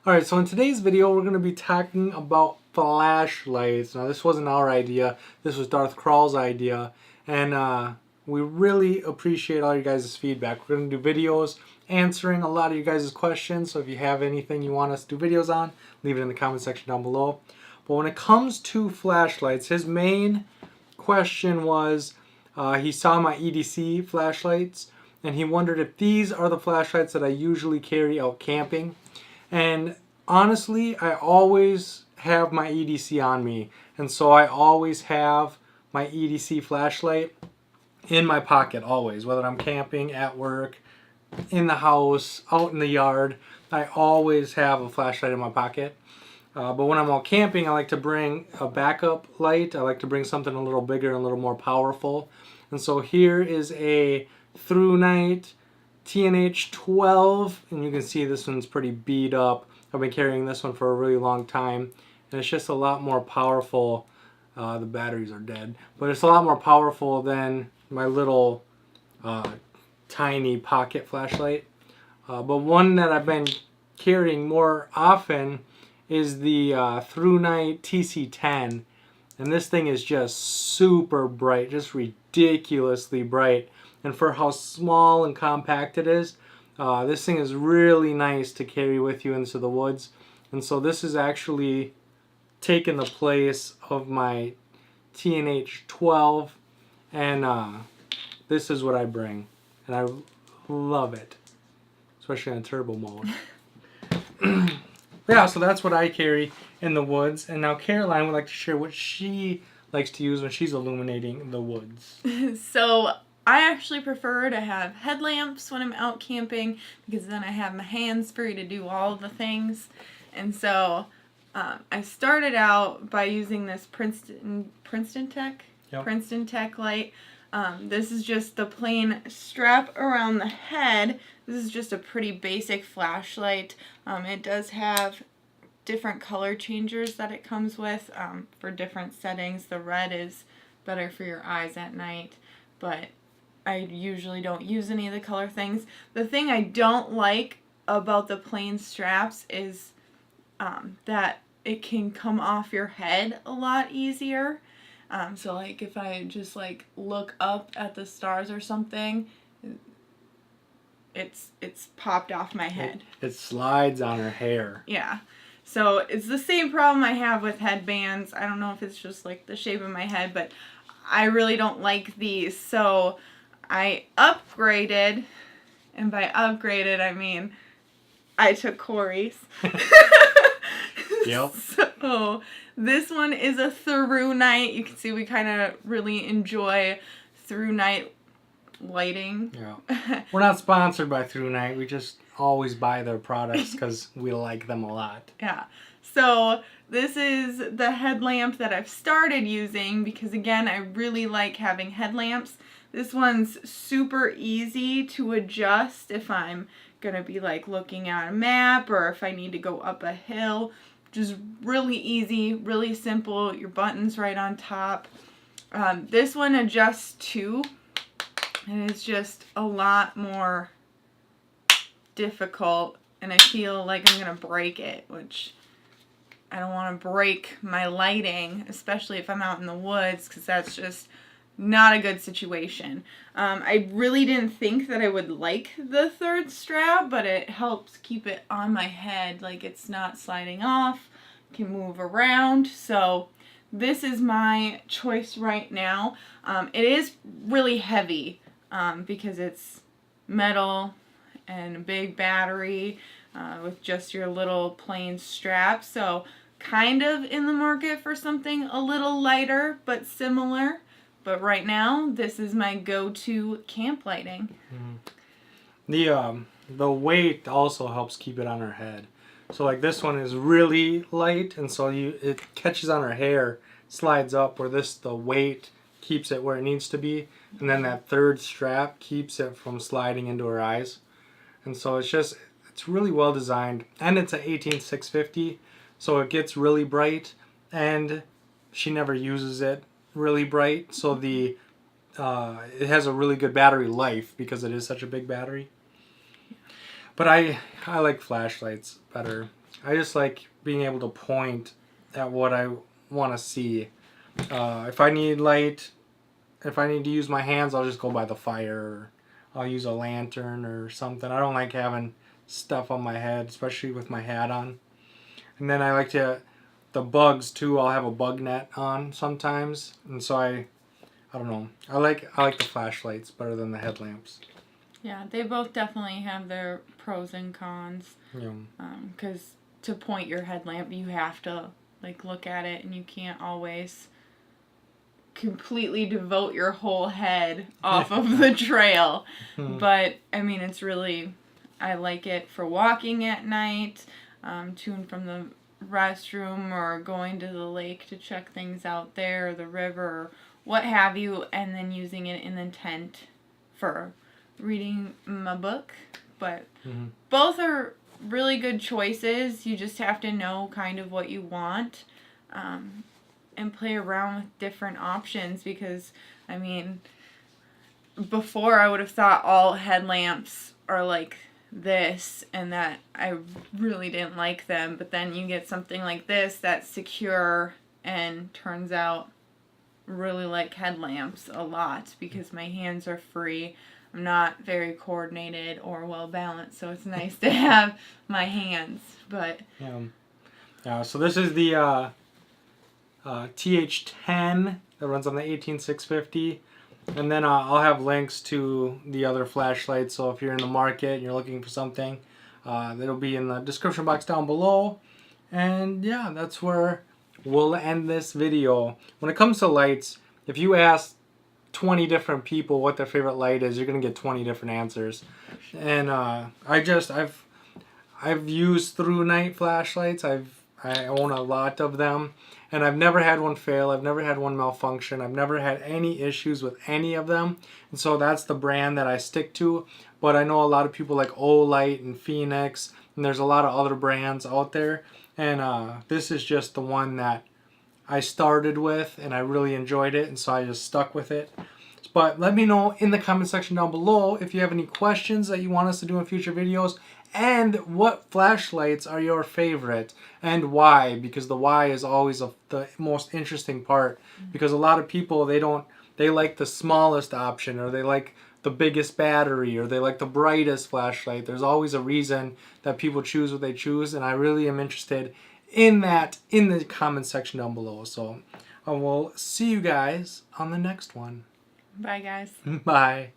Alright, so in today's video we're going to be talking about flashlights. Now this wasn't our idea, this was Darth Krall's idea, and we really appreciate all you guys' feedback. We're going to do videos answering a lot of you guys' questions, so if you have anything you want us to do videos on, leave it in the comment section down below. But when it comes to flashlights, his main question was, he saw my EDC flashlights, and he wondered if these are the flashlights that I usually carry out camping. And honestly, I always have my EDC on me, and so I always have my EDC flashlight in my pocket always, whether I'm camping, at work, in the house, out in the yard. I always have a flashlight in my pocket. But when I'm out camping, I like to bring a backup light. I like to bring something a little bigger and a little more powerful. And so here is a through night TNH 12, and you can see this one's pretty beat up. I've been carrying this one for a really long time, and it's just a lot more powerful. The batteries are dead, but it's a lot more powerful than my little tiny pocket flashlight. But one that I've been carrying more often is the Through Night TC10, and this thing is just super bright, just ridiculously bright. And for how small and compact it is, this thing is really nice to carry with you into the woods. And so this is actually taking the place of my TNH 12, and this is what I bring, and I love it, especially on turbo mode. Yeah, so that's what I carry in the woods. And now Caroline would like to share what she likes to use when she's illuminating the woods. So I actually prefer to have headlamps when I'm out camping, because then I have my hands free to do all the things. And so I started out by using this Princeton Tech light. This is just the plain strap around the head. This is just a pretty basic flashlight. It does have different color changers that it comes with for different settings. The red is better for your eyes at night, but I usually don't use any of the color things. The thing I don't like about the plain straps is that it can come off your head a lot easier. So like if I just like look up at the stars or something, it's popped off my head. It slides on her hair. Yeah. So it's the same problem I have with headbands. I don't know if it's just like the shape of my head, but I really don't like these. So I upgraded, and by upgraded I mean I took Corey's. Yep. So this one is a through night. You can see we kind of really enjoy through night lighting. Yeah. We're not sponsored by Through Night. We just always buy their products because we like them a lot. Yeah. So this is the headlamp that I've started using because, again, I really like having headlamps. This one's super easy to adjust if I'm going to be like looking at a map or if I need to go up a hill. Just really easy, really simple. Your button's right on top. This one adjusts too, and it's just a lot more difficult, and I feel like I'm gonna break it, which I don't want to break my lighting, especially if I'm out in the woods, because that's just not a good situation. I really didn't think that I would like the third strap, but it helps keep it on my head, like it's not sliding off, can move around. So this is my choice right now. It is really heavy because it's metal and a big battery with just your little plain strap. So kind of in the market for something a little lighter but similar. But right now, this is my go-to camp lighting. The weight also helps keep it on her head. So like this one is really light, and so it catches on her hair, slides up, where the weight keeps it where it needs to be, and then that third strap keeps it from sliding into her eyes. And so it's really well designed, and it's an 18650, so it gets really bright, and she never uses it really bright, so it has a really good battery life because it is such a big battery. But I like flashlights better. I just like being able to point at what I want to see. If I need light, if I need to use my hands, I'll just go by the fire. Or I'll use a lantern or something. I don't like having stuff on my head, especially with my hat on. And then I like the bugs too. I'll have a bug net on sometimes, and so I don't know. I like the flashlights better than the headlamps. Yeah, they both definitely have their pros and cons. Yeah. Because to point your headlamp, you have to like look at it, and you can't always completely devote your whole head off of the trail. But I mean, it's really, I like it for walking at night, to and from the restroom, or going to the lake to check things out there, or the river, or what have you, and then using it in the tent for reading my book. But both are really good choices. You just have to know kind of what you want, and play around with different options, because I mean, before I would have thought all headlamps are like this, and that I really didn't like them. But then you get something like this that's secure and turns out really like headlamps a lot, because my hands are free. I'm not very coordinated or well balanced, so it's nice to have my hands. But yeah. So this is the TH10 that runs on the 18650, and then I'll have links to the other flashlights. So if you're in the market and you're looking for something, that'll be in the description box down below. And yeah, that's where we'll end this video. When it comes to lights, if you ask 20 different people what their favorite light is, you're gonna get 20 different answers. And I've used through night flashlights. I own a lot of them, and I've never had one fail. I've never had one malfunction. I've never had any issues with any of them, and so that's the brand that I stick to. But I know a lot of people like Olight and Phoenix, and there's a lot of other brands out there, and this is just the one that I started with, and I really enjoyed it, and so I just stuck with it. But let me know in the comment section down below if you have any questions that you want us to do in future videos, and what flashlights are your favorite and why, because the why is always the most interesting part, because a lot of people, they like the smallest option, or they like the biggest battery, or they like the brightest flashlight. There's always a reason that people choose what they choose, and I really am interested in that in the comment section down below. So I will see you guys on the next one. bye, guys. Bye.